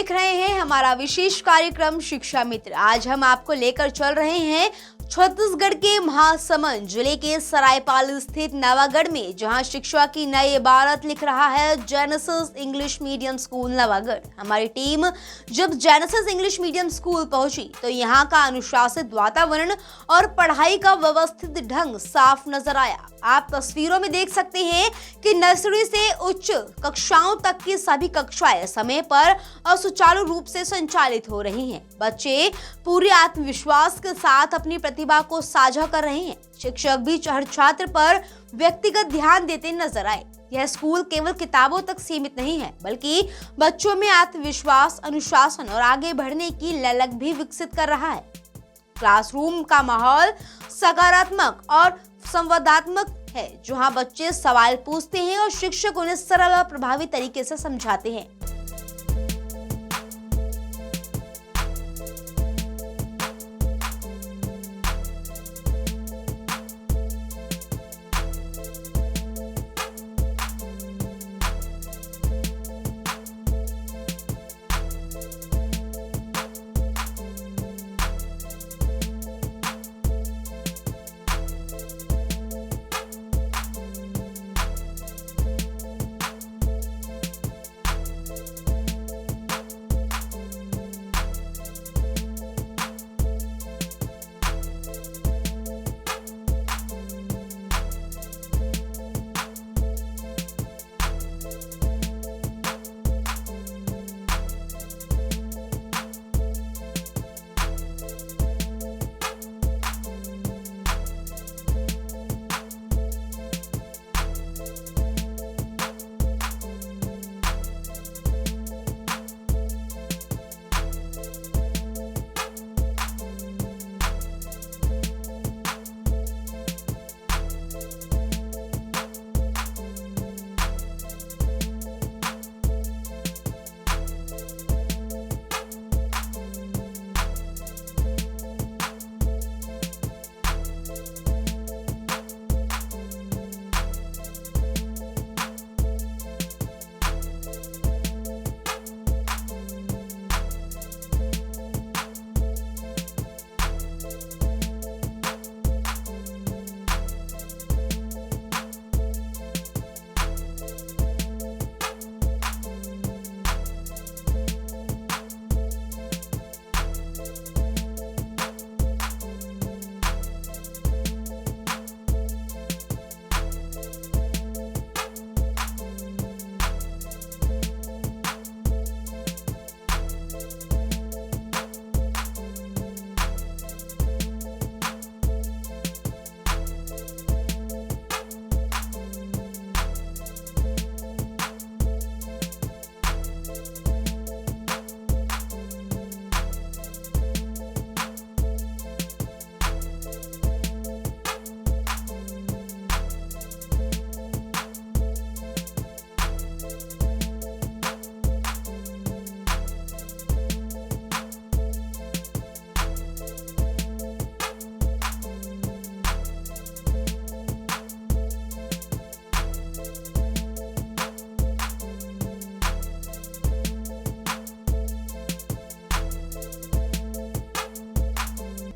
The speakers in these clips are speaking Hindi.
देख रहे हैं हमारा विशेष कार्यक्रम शिक्षा मित्र। आज हम आपको लेकर चल रहे हैं छत्तीसगढ़ के महासमुंद जिले के सरायपाली स्थित नवागढ़ में, जहां शिक्षा की नई इबारत लिख रहा है Genesis English medium school Navagarh. हमारी टीम जब जेनेसिस इंग्लिश मीडियम स्कूल पहुंची तो यहां का अनुशासित वातावरण और पढ़ाई का व्यवस्थित ढंग साफ नजर आया। आप तस्वीरों में देख सकते हैं कि नर्सरी से उच्च कक्षाओं तक की सभी कक्षाएं समय पर और सुचारू रूप से संचालित हो रही हैं। बच्चे पूरे आत्मविश्वास के साथ अपनी प्रतिभा को साझा कर रहे हैं। शिक्षक भी हर छात्र पर व्यक्तिगत ध्यान देते नजर आए। यह स्कूल केवल किताबों तक सीमित नहीं है, बल्कि बच्चों में आत्मविश्वास, अनुशासन और आगे बढ़ने की ललक भी विकसित कर रहा है। क्लासरूम का माहौल सकारात्मक और संवादात्मक है, जहां बच्चे सवाल पूछते हैं और शिक्षक उन्हें सरल और प्रभावी तरीके से समझाते हैं।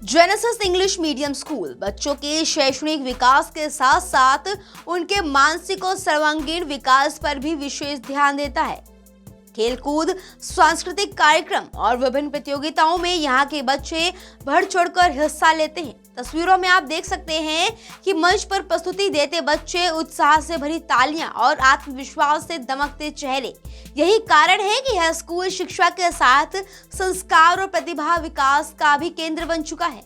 जेनेसिस इंग्लिश मीडियम स्कूल बच्चों के शैक्षणिक विकास के साथ साथ उनके मानसिक और सर्वांगीण विकास पर भी विशेष ध्यान देता है। खेलकूद, सांस्कृतिक कार्यक्रम और विभिन्न प्रतियोगिताओं में यहाँ के बच्चे बढ़ चढ़कर हिस्सा लेते हैं। तस्वीरों में आप देख सकते हैं कि मंच पर प्रस्तुति देते बच्चे उत्साह से भरी तालियां और आत्मविश्वास से दमकते चेहरे। यही कारण है कि यह स्कूल शिक्षा के साथ संस्कार और प्रतिभा विकास का भी केंद्र बन चुका है।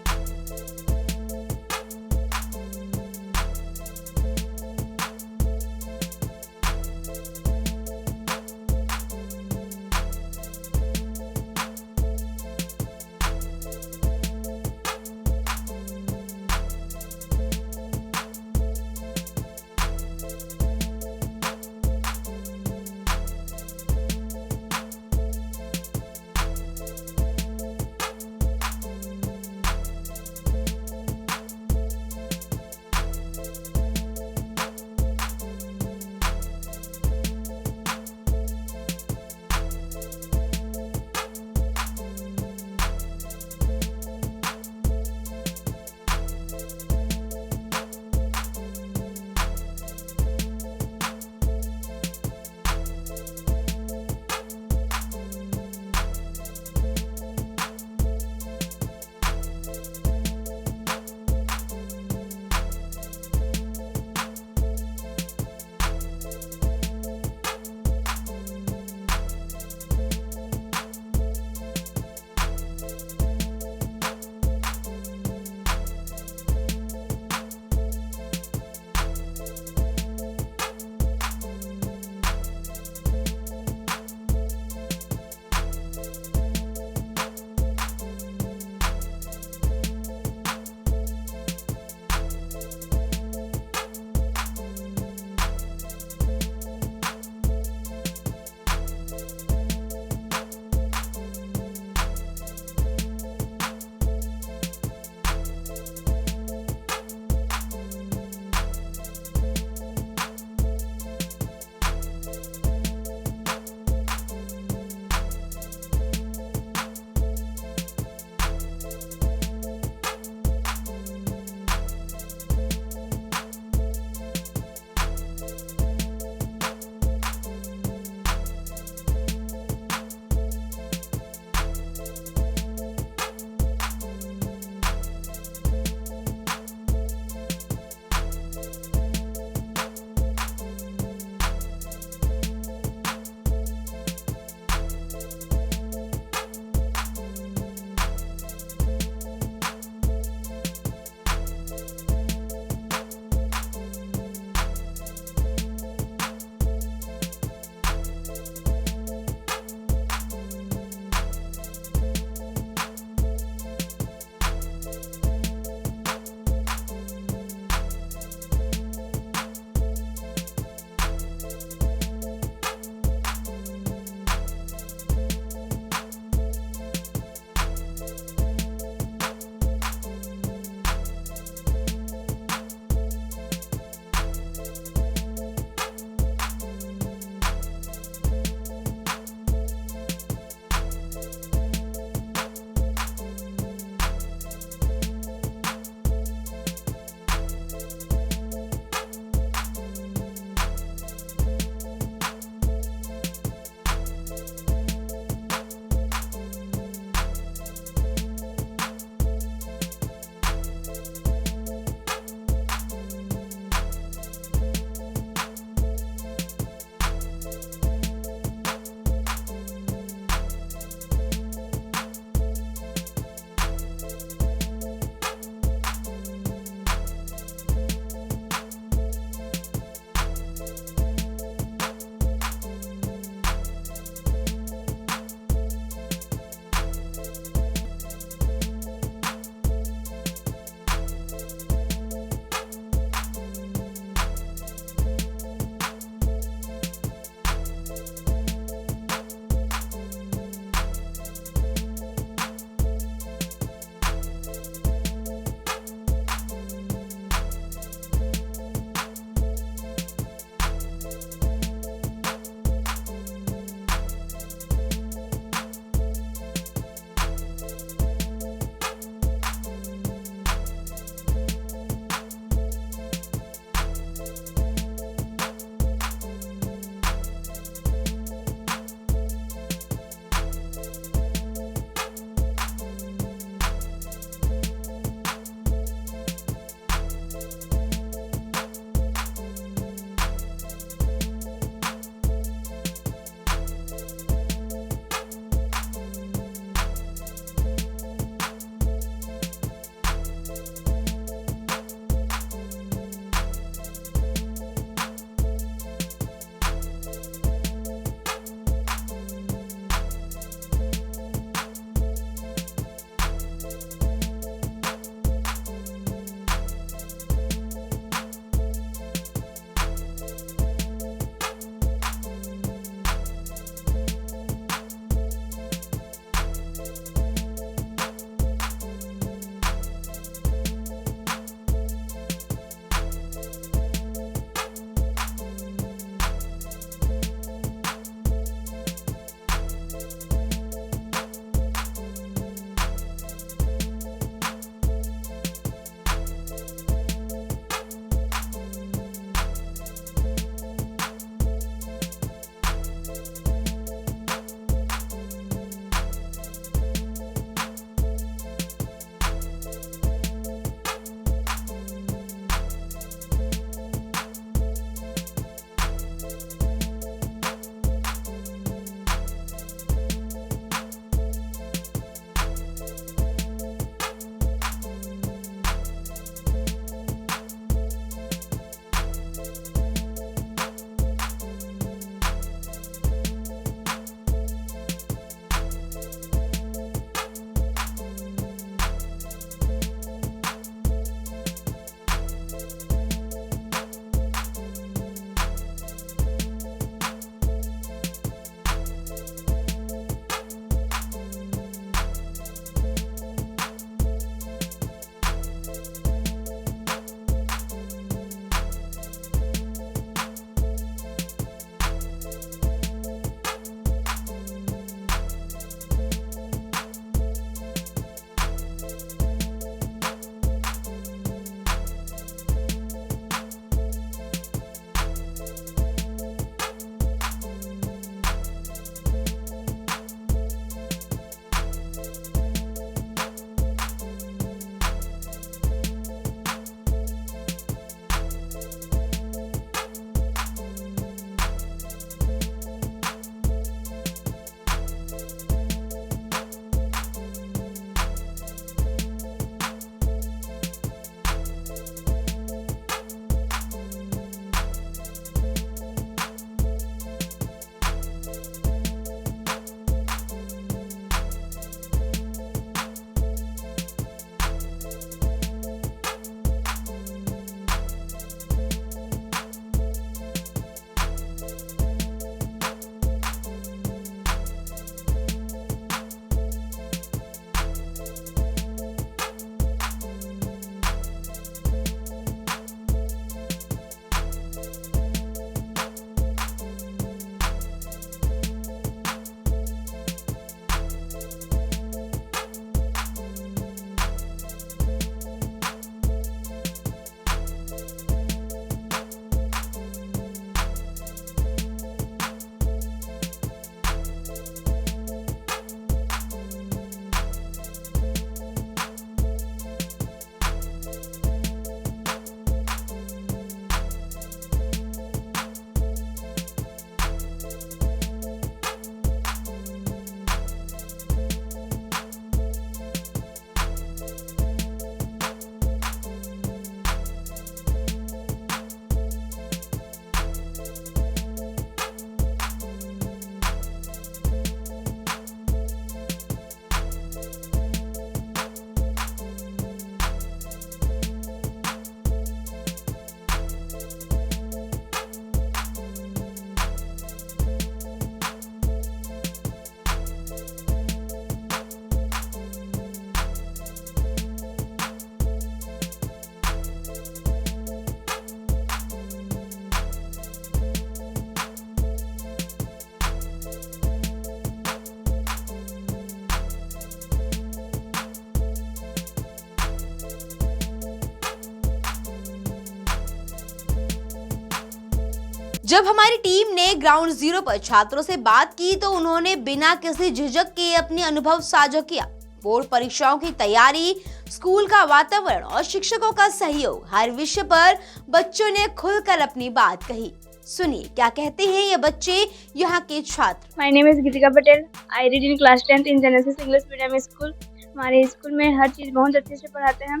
जब हमारी टीम ने ग्राउंड जीरो पर छात्रों से बात की तो उन्होंने बिना किसी झिझक के अपने अनुभव साझा किया। बोर्ड परीक्षाओं की तैयारी, स्कूल का वातावरण और शिक्षकों का सहयोग, हर विषय पर बच्चों ने खुलकर अपनी बात कही। सुनिए क्या कहते हैं ये बच्चे, यहाँ के छात्र। My name is Geetika Patel. I read in class 10th in genesis English medium school. हमारे स्कूल में हर चीज़ बहुत अच्छे से पढ़ाते हैं।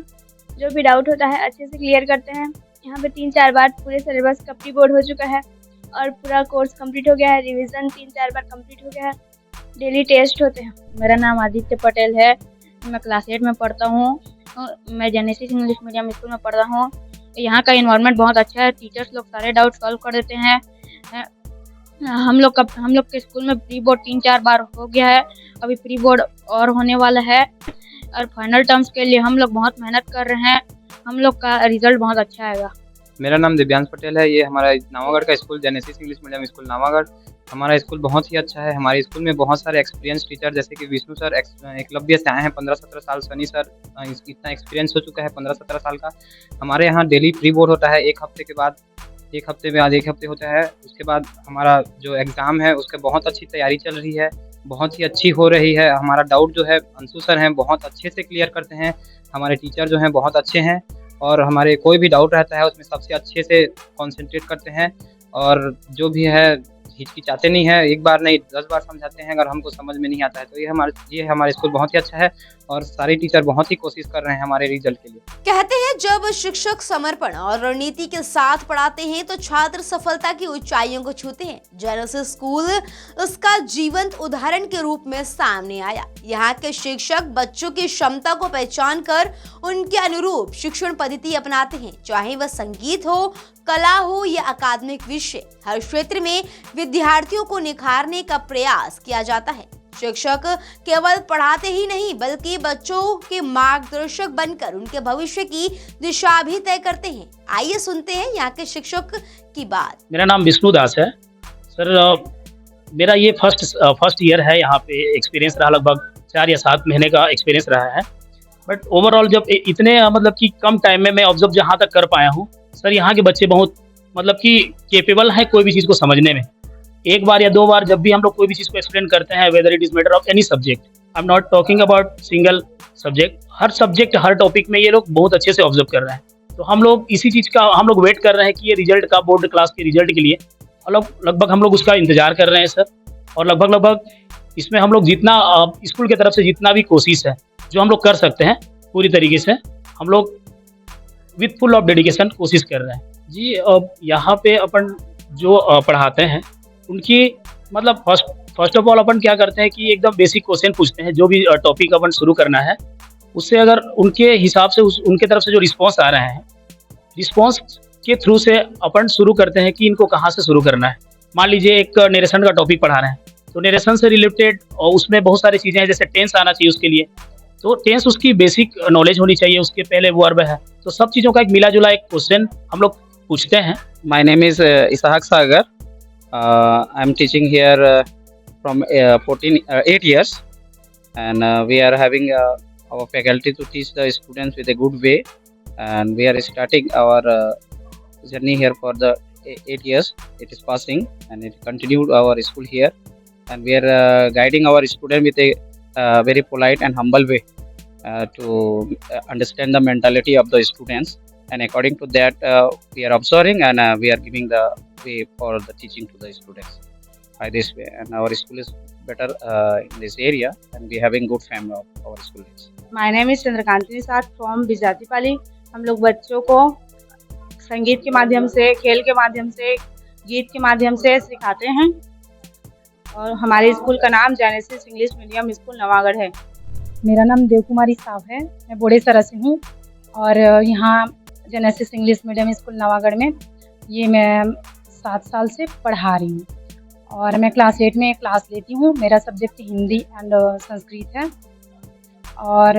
जो भी डाउट होता है अच्छे से क्लियर करते हैं। यहाँ पे 3-4 बार पूरे सिलेबस का प्री बोर्ड हो चुका है और पूरा कोर्स कंप्लीट हो गया है। रिवीजन 3-4 बार कंप्लीट हो गया है। डेली टेस्ट होते हैं। मेरा नाम आदित्य पटेल है। मैं क्लास 8 में पढ़ता हूँ। मैं जेनेसिस इंग्लिश मीडियम स्कूल में पढ़ रहा हूँ। यहाँ का इन्वायरमेंट बहुत अच्छा है। टीचर्स लोग सारे डाउट सॉल्व कर देते हैं। हम लोग के स्कूल में प्री बोर्ड 3-4 बार हो गया है। अभी प्री बोर्ड और होने वाला है और फाइनल टर्म्स के लिए हम लोग बहुत मेहनत कर रहे हैं। हम लोग का रिजल्ट बहुत अच्छा आएगा। मेरा नाम दिव्यांश पटेल है। ये हमारा नावागढ़ का school Genesis English medium school Navagarh. हमारा स्कूल बहुत ही अच्छा है। हमारे स्कूल में बहुत सारे एक्सपीरियंस टीचर जैसे कि विष्णु सर एकलव्य से आए हैं 15-17 साल। सनी सर इतना एक्सपीरियंस हो चुका है 15-17 साल का। हमारे यहाँ डेली प्री बोर्ड होता है। एक हफ्ते बाद एक हफ्ते होता है। उसके बाद हमारा जो एग्ज़ाम है उसके बहुत अच्छी तैयारी चल रही है, बहुत ही अच्छी हो रही है। हमारा डाउट जो है अंशु सर हैं बहुत अच्छे से क्लियर करते हैं। हमारे टीचर जो हैं बहुत अच्छे हैं और हमारे कोई भी डाउट रहता है उसमें सबसे अच्छे से कॉन्सेंट्रेट करते हैं और जो भी है हिचकिचाते नहीं है। एक बार नहीं 10 बार समझाते हैं अगर हमको समझ में नहीं आता है। तो ये हमारे स्कूल बहुत ही अच्छा है और सारे टीचर बहुत ही कोशिश कर रहे हैं हमारे रिजल्ट के लिए। कहते हैं जब शिक्षक समर्पण और रणनीति के साथ पढ़ाते हैं तो छात्र सफलता की ऊंचाइयों को छूते हैं। जेनेसिस स्कूल उसका जीवंत उदाहरण के रूप में सामने आया। यहाँ के शिक्षक बच्चों की क्षमता को पहचान कर उनके अनुरूप शिक्षण पद्धति अपनाते हैं। चाहे वह संगीत हो, कला हो या अकादमिक विषय, हर क्षेत्र में विद्यार्थियों को निखारने का प्रयास किया जाता है। शिक्षक केवल पढ़ाते ही नहीं बल्कि बच्चों के मार्गदर्शक बनकर उनके भविष्य की दिशा भी तय करते हैं। आइए सुनते हैं यहाँ के शिक्षक की बात। मेरा नाम विष्णु दास है सर। मेरा ये फर्स्ट ईयर है। यहाँ पे एक्सपीरियंस रहा लगभग 4 या 7 महीने का एक्सपीरियंस रहा है। बट ओवरऑल जब इतने मतलब कि कम टाइम में मैं ऑब्जर्व जहाँ तक कर पाया हूँ सर, यहाँ के बच्चे बहुत मतलब कि केपेबल है कोई भी चीज़ को समझने में। एक बार या 2 बार जब भी हम लोग कोई भी चीज़ को एक्सप्लेन करते हैं, whether it is matter of any subject, I am not talking about single subject, her subject her topic में ये लोग बहुत अच्छे से ऑब्जर्व कर रहे हैं। तो हम लोग इसी चीज़ का हम लोग वेट कर रहे हैं कि ये रिजल्ट का बोर्ड क्लास के रिजल्ट के लिए लगभग हम लोग उसका इंतजार कर रहे हैं सर। और लगभग इसमें हम लोग जितना स्कूल की तरफ से जितना भी कोशिश है जो हम लोग कर सकते हैं पूरी तरीके से हम लोग विथ फुल ऑफ डेडिकेशन कोशिश कर रहे हैं जी। यहाँ पे अपन जो पढ़ाते हैं उनकी मतलब फर्स्ट ऑफ ऑल अपन क्या करते हैं कि एकदम बेसिक क्वेश्चन पूछते हैं। जो भी टॉपिक अपन शुरू करना है उससे अगर उनके हिसाब से उनके तरफ से जो रिस्पांस आ रहे हैं, रिस्पांस के थ्रू से अपन शुरू करते हैं कि इनको कहाँ से शुरू करना है। मान लीजिए एक नरेशन का टॉपिक पढ़ा रहे हैं तो नरेशन से रिलेटेड और उसमें बहुत सारी चीज़ें हैं, जैसे टेंस आना चाहिए उसके लिए, तो टेंस उसकी बेसिक नॉलेज होनी चाहिए, उसके पहले वर्ब है। तो सब चीज़ों का एक मिला जुला एक क्वेश्चन हम लोग पूछते हैं। My name is Ishaq Sagar. I am teaching here from 8 years and we are having our faculty to teach the students with a good way, and we are starting our journey here for the 8 years. It is passing and it continued our school here, and we are guiding our student with a very polite and humble way to understand the mentality of the students, and according to that we are observing and we are giving the way for the teaching to the students by this way, and our school is better in this area and we having good family of our students. My name is Chandrakanti Nishad from Bijatipali. हम लोग बच्चों को संगीत के माध्यम से, खेल के माध्यम से, गीत के माध्यम से सिखाते हैं और हमारे स्कूल का नाम Genesis English medium school Navagarh है। मेरा नाम देव कुमारी साहब है। मैं बोड़ेसरा से हूँ और यहाँ Genesis English medium school Navagarh में ये मैं 7 साल से पढ़ा रही हूँ और मैं क्लास 8 में क्लास लेती हूँ। मेरा सब्जेक्ट हिंदी एंड संस्कृत है और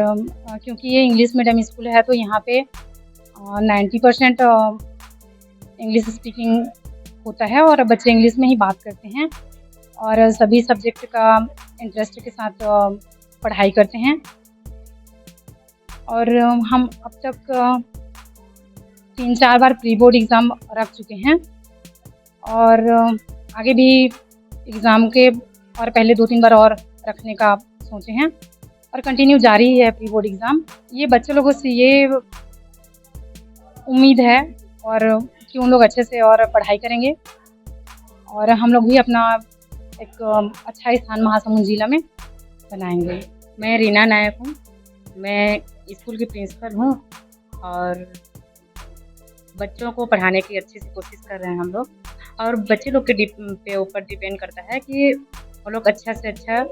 क्योंकि ये इंग्लिश मीडियम स्कूल है तो यहाँ पे 90% इंग्लिश स्पीकिंग होता है और बच्चे इंग्लिश में ही बात करते हैं और सभी सब्जेक्ट का इंटरेस्ट के साथ पढ़ाई करते हैं। और हम अब तक 3-4 बार प्री बोर्ड एग्ज़ाम रख चुके हैं और आगे भी एग्ज़ाम के और पहले 2-3 बार और रखने का सोचे हैं और कंटिन्यू जारी है प्री बोर्ड एग्ज़ाम। ये बच्चे लोगों से ये उम्मीद है और कि उन लोग अच्छे से और पढ़ाई करेंगे और हम लोग भी अपना एक अच्छा स्थान महासमुंद जिला में बनाएंगे। मैं रीना नायक हूँ। मैं स्कूल की प्रिंसिपल हूँ और बच्चों को पढ़ाने की अच्छी सी कोशिश कर रहे हैं हम लोग और बच्चे लोग के ऊपर डिपेंड करता है कि वो लोग अच्छा से अच्छा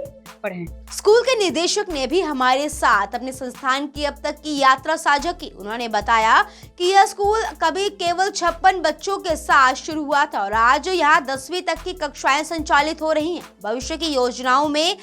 पढ़ें। स्कूल के निदेशक ने भी हमारे साथ अपने संस्थान की अब तक की यात्रा साझा की। उन्होंने बताया कि यह स्कूल कभी केवल 56 बच्चों के साथ शुरू हुआ था और आज यहाँ 10वीं तक की कक्षाएं संचालित हो रही हैं। भविष्य की योजनाओं में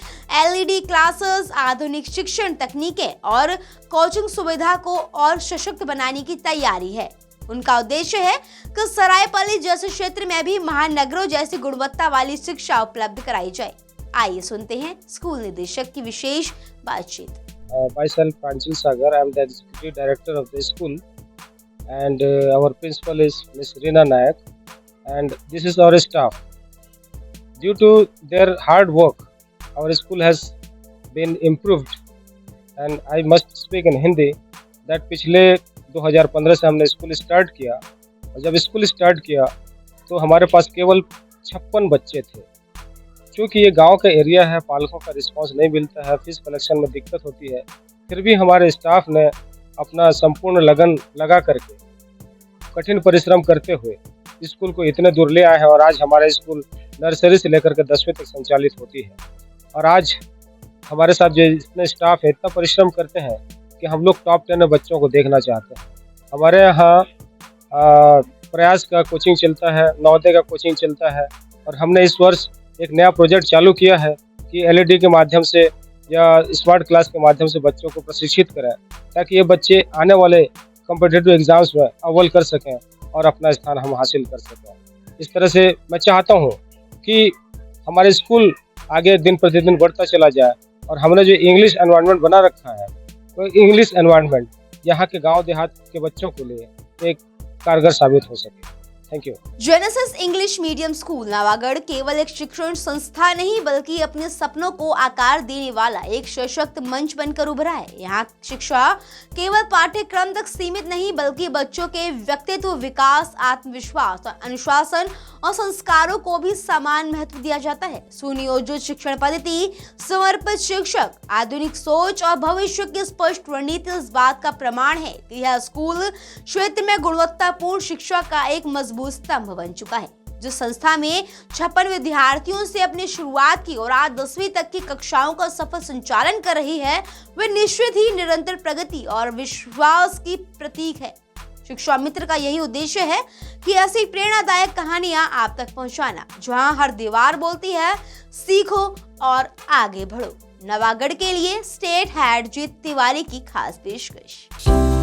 LED क्लासेस, आधुनिक शिक्षण तकनीकें और कोचिंग सुविधा को और सशक्त बनाने की तैयारी है। उनका उद्देश्य है कि सरायपाली जैसे क्षेत्र में भी महानगरों जैसी गुणवत्ता वाली शिक्षा उपलब्ध कराई जाए। आइए सुनते हैं स्कूल निदेशक की विशेष बातचीत। Myself Pranjal Sagar, I am the executive director of the school, and our principal is Ms. Reena Nayak, and this is our staff. Due to their hard work, our school has been improved, and I must speak in Hindi that पिछले 2015 से हमने स्कूल स्टार्ट किया और जब स्कूल स्टार्ट किया तो हमारे पास केवल 56 बच्चे थे। क्योंकि ये गांव का एरिया है, पालकों का रिस्पांस नहीं मिलता है, फीस कलेक्शन में दिक्कत होती है, फिर भी हमारे स्टाफ ने अपना संपूर्ण लगन लगा करके कठिन परिश्रम करते हुए स्कूल को इतने दूर ले आए हैं और आज हमारा स्कूल नर्सरी से लेकर के 10वीं तक संचालित होती है। और आज हमारे साथ जो इतने स्टाफ है इतना परिश्रम करते हैं कि हम लोग टॉप 10 में बच्चों को देखना चाहते हैं। हमारे यहाँ प्रयास का कोचिंग चलता है, नवोदय का कोचिंग चलता है और हमने इस वर्ष एक नया प्रोजेक्ट चालू किया है कि LED के माध्यम से या स्मार्ट क्लास के माध्यम से बच्चों को प्रशिक्षित करें ताकि ये बच्चे आने वाले कॉम्पिटिटिव एग्जाम्स में अव्वल कर सकें और अपना स्थान हम हासिल कर सकें। इस तरह से मैं चाहता हूँ कि हमारे स्कूल आगे दिन प्रतिदिन बढ़ता चला जाए और हमने जो इंग्लिश एनवायरनमेंट बना रखा है वो इंग्लिश एनवायरनमेंट यहाँ के गाँव देहात के बच्चों के लिए एक कारगर साबित हो सके। Thank you. Genesis English medium school Navagarh केवल एक शिक्षण संस्था नहीं बल्कि अपने सपनों को आकार देने वाला एक सशक्त मंच बनकर उभरा है। यहाँ शिक्षा केवल पाठ्यक्रम तक सीमित नहीं बल्कि बच्चों के व्यक्तित्व विकास, आत्मविश्वास, अनुशासन और संस्कारों को भी समान महत्व दिया जाता है। सुनियोजित शिक्षण पद्धति, समर्पित शिक्षक, आधुनिक सोच और भविष्य की स्पष्ट रणनीति इस बात का प्रमाण है कि यह स्कूल क्षेत्र में गुणवत्तापूर्ण शिक्षा का एक मजबूत स्तंभ बन चुका है। जिस संस्था में 56 विद्यार्थियों से अपनी शुरुआत की और आज 10वीं तक की कक्षाओं का सफल संचालन कर रही है, वे निश्चित ही निरंतर प्रगति और विश्वास की प्रतीक है। शिक्षा मित्र का यही उद्देश्य है कि ऐसी प्रेरणादायक कहानियां आप तक पहुंचाना, जहां हर दीवार बोलती है सीखो और आगे बढ़ो। नवागढ़ के लिए स्टेट हेड जीत तिवारी की खास पेशकश।